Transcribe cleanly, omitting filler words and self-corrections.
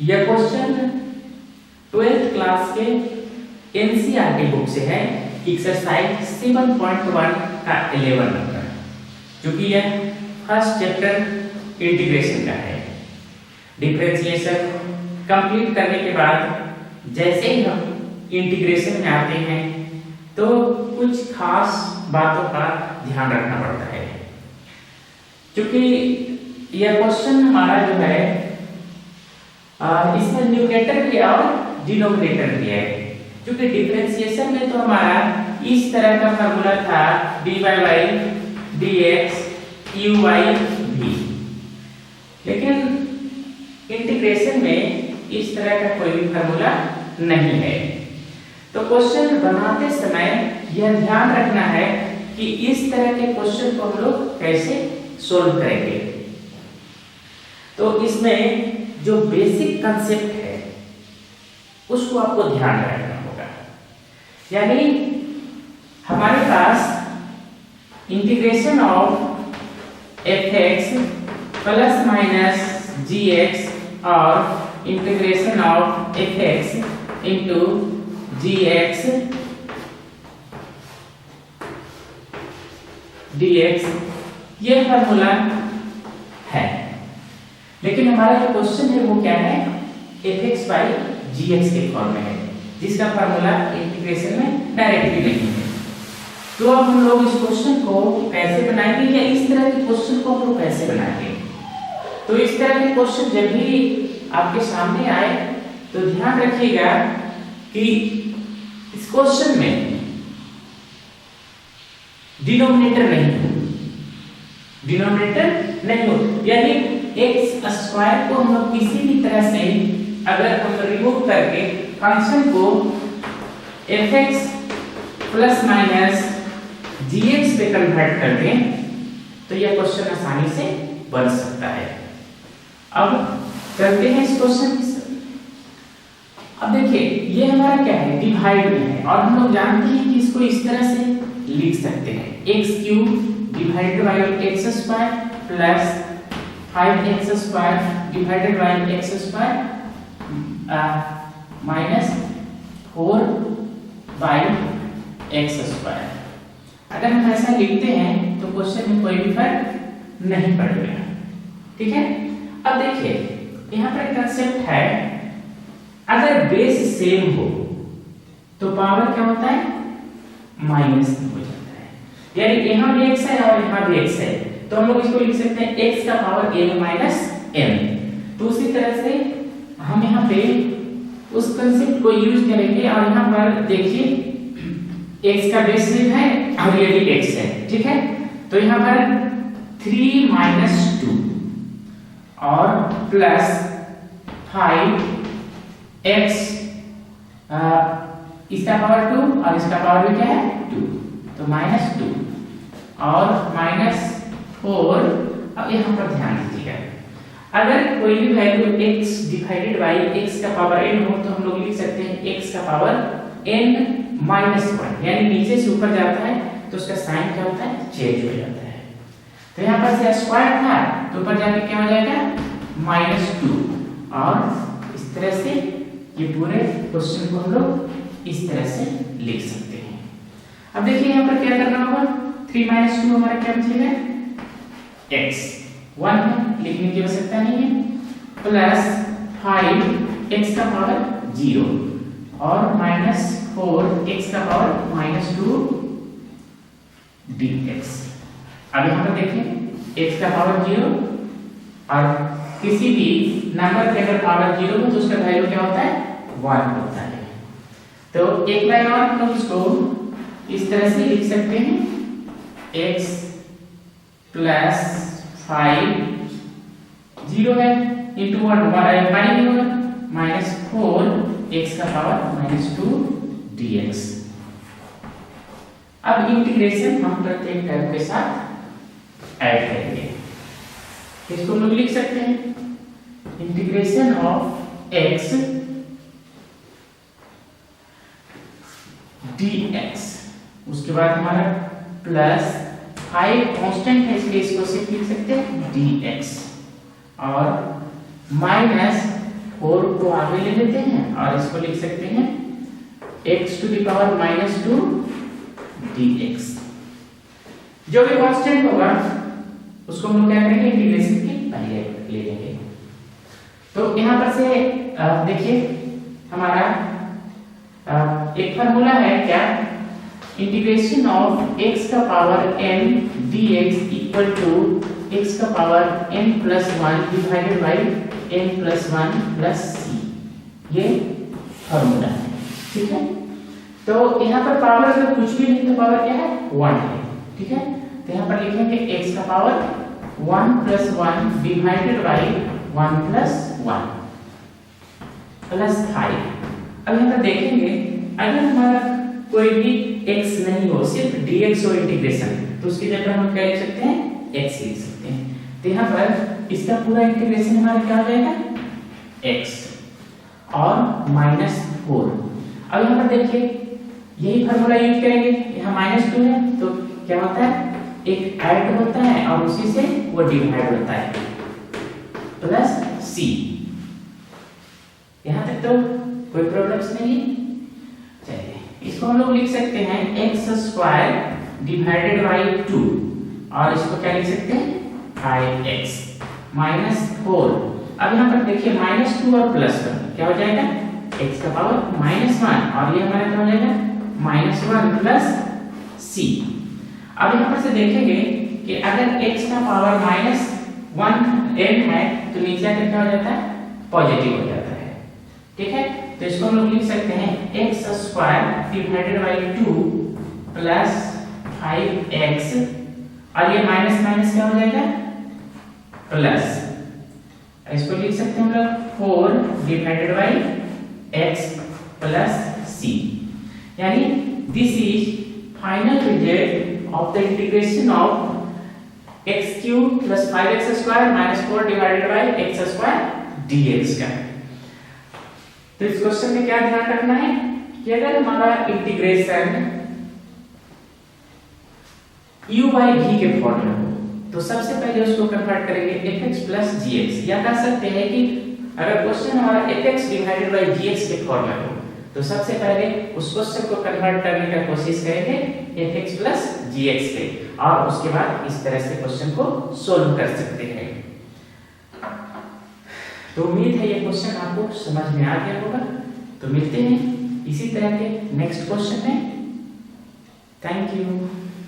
यह question 12th class के NCERT book से है, एक्सरसाइज 7.1 का 11 नंबर, जो कि यह फर्स्ट चैप्टर इंटीग्रेशन का है। डिफरेंशिएशन कंप्लीट करने के बाद जैसे ही हम इंटीग्रेशन में आते हैं तो कुछ खास बातों का ध्यान रखना पड़ता है, क्योंकि यह क्वेश्चन हमारा जो है इसमें न्यूमरेटर भी और डिनोमिनेटर भी है। क्योंकि डिफरेंशिएशन में तो हमारा इस तरह का फार्मूला था dy by dx uy v, लेकिन इंटीग्रेशन में इस तरह का कोई भी फार्मूला नहीं है। तो क्वेश्चन बनाते समय यह ध्यान रखना है कि इस तरह के क्वेश्चन को हम लोग कैसे सोल्व करेंगे। तो इसमें जो बेसिक कंसेप्ट है उसको आपको ध्यान रखना होगा। यानी हमारे पास integration of fx plus minus gx और integration of fx into gx dx ये फार्मूला है, लेकिन हमारा जो क्वेश्चन है वो क्या है, fx by gx के फॉर्म में है, जिसका फार्मूला इंटीग्रेशन में डायरेक्टली नहीं है। तो अब हम लोग इस क्वेश्चन को कैसे बनाएंगे, या इस तरह के क्वेश्चन को हम लोग कैसे बनाएंगे। तो इस तरह के क्वेश्चन जब भी आपके सामने आए तो ध्यान रखिएगा कि इस क्वेश्चन में डिनोमिनेटर नहीं हो, यानी एक्स स्क्वायर को हम लोग किसी भी तरह से अगर हम रिमूव करके फंक्शन को fx प्लस माइनस gx पे कन्वर्ट कर दें तो यह क्वेश्चन आसानी से बन सकता है। अब करते हैं इस क्वेश्चन की। अब देखिए ये हमारा क्या है, डिवाइड में है, और हम लोग जानते हैं कि इसको इस तरह से लिख सकते हैं, x³ divided by x² plus 5x² divided by x² minus 4 by x²। अगर हम ऐसा लिखते हैं तो क्वेश्चन में कोई भी फर्क नहीं पड़ेगा, ठीक है। अब देखिए यहाँ पर कंसेप्ट है, अगर बेस सेम हो तो पावर क्या होता है, माइनस हो जाता है। यानी यहाँ भी x है और यहाँ भी x है, तो हम लोग इसको लिख सकते हैं x का पावर n माइनस m। तो उसी तरह से हम यहाँ पे उस कंसेप्ट को यूज करेंगे, और यहाँ पर देखिए x का बेस सेम है और ये भी x है, ठीक है। तो यहाँ पर 3 माइनस 2 और प्लस 5x इसका पावर 2 और इसका पावर भी क्या है 2, तो माइनस 2 और माइनस 4। अब यहाँ पर ध्यान दीजिएगा, अगर कोई भी value x divided by x का पावर n हो तो हम लोग लिख सकते हैं x का पावर n माइनस 1, यानी नीचे से ऊपर जाता है तो उसका साइन क्या होता है, चेंज हो जाता है। तो यहाँ पर से स्क्वायर था तो ऊपर जाके क्या हो जाएगा -2, और इस तरह से ये पूरे क्वेश्चन को हम लोग इस तरह से लिख सकते हैं। अब देखिए यहाँ पर क्या करना होगा, 3 - 2 हमारा क्या बचेगा, x 1 है, लिखने की आवश्यकता नहीं है, प्लस 5x का पावर 0 और माइनस 4x का पावर -2 dx। अब यहाँ पर देखिए x का पावर 0, और किसी भी नंबर के अगर पावर 0 हो तो उसका वैल्यू क्या होता है, 1 होता है। तो एक लाइन और हम इसको इस तरह से लिख सकते हैं, x प्लस 5 0 है इंटू 1 पाई होगा माइनस 4x का पावर -2 dx। अब इंटीग्रेशन हम प्रत्येक टर्म के साथ ऐड करेंगे, इसको हम लोग लिख सकते हैं इंटीग्रेशन ऑफ x dx, उसके बाद हमारा प्लस 5 कांस्टेंट है इसलिए इसको सिर्फ लिख सकते हैं dx, और माइनस 4 को आगे ले लेते हैं और इसको लिख सकते हैं x to the power -2 dx। जो भी कांस्टेंट होगा उसको हम लोग क्या करेंगे, इंटीग्रेशन के पहले ले लेंगे। तो यहाँ पर से देखिए हमारा एक फार्मूला है क्या, इंटीग्रेशन ऑफ x का power n dx equal to x का power n plus 1 divided by n plus 1 plus c, ये फार्मूला है। ठीक है, तो यहाँ पर पावर अगर कुछ भी नहीं तो पावर क्या है, 1 है। ठीक है, तो यहाँ पर लिखेंगे x का power 1 plus 1 divided by 1 plus 1 plus 5। अब यहाँ पर देखेंगे अगर हमारा कोई भी x नहीं हो, सिर्फ dx हो इंटीग्रेशन, तो उसकी जगह हम क्या लिख सकते हैं, x लिख सकते हैं। तो यहाँ पर इसका पूरा इंटीग्रेशन हमारा क्या हो जाएगा, x और -4। अब यहाँ पर देखिए यही फार्मूला यूज करेंगे, यहाँ -2 है तो क्या होता है, एक ऐड होता है और उसी से वो डिवाइड होता है, प्लस c। यहाँ तक तो कोई प्रॉब्लम्स नहीं है। चलिए इसको हम लोग लिख सकते हैं x² डिवाइडेड बाई 2 और इसको क्या लिख सकते हैं, 5x -4। अब यहाँ पर देखिए -2 और +1 क्या हो जाएगा, x का पावर -1 और ये हमारा क्या हो जाएगा, -1 प्लस c। अब यहाँ पर से देखेंगे कि अगर x का पावर -1 n है तो नीचे आकर क्या हो जाता है, पॉजिटिव हो जाता है। ठीक है, तो इसको हम लोग लिख सकते हैं x² divided by 2 plus 5x और ये माइनस माइनस क्या हो जाएगा, प्लस। इसको लिख सकते हैं हम लोग 4 divided by x plus c, यानी this is final result of the integration of x³ plus 5x² minus 4 divided by x² dx का। तो इस क्वेश्चन में क्या ध्यान रखना है कि अगर हमारा इंटीग्रेशन u by v के फॉर्म में हो तो सबसे पहले उसको कन्वर्ट करेंगे fx प्लस gx, या कह सकते हैं कि अगर क्वेश्चन हमारा fx डिवाइडेड बाई gx के फॉर्म में हो तो सबसे पहले उस क्वेश्चन को कन्वर्ट करने का कोशिश करेंगे fx प्लस gx पे, और उसके बाद इस तरह से क्वेश्चन को सोल्व कर सकते हैं। तो उम्मीद है ये क्वेश्चन आपको समझ में आ गया होगा। तो मिलते हैं इसी तरह के नेक्स्ट क्वेश्चन में। Thank you.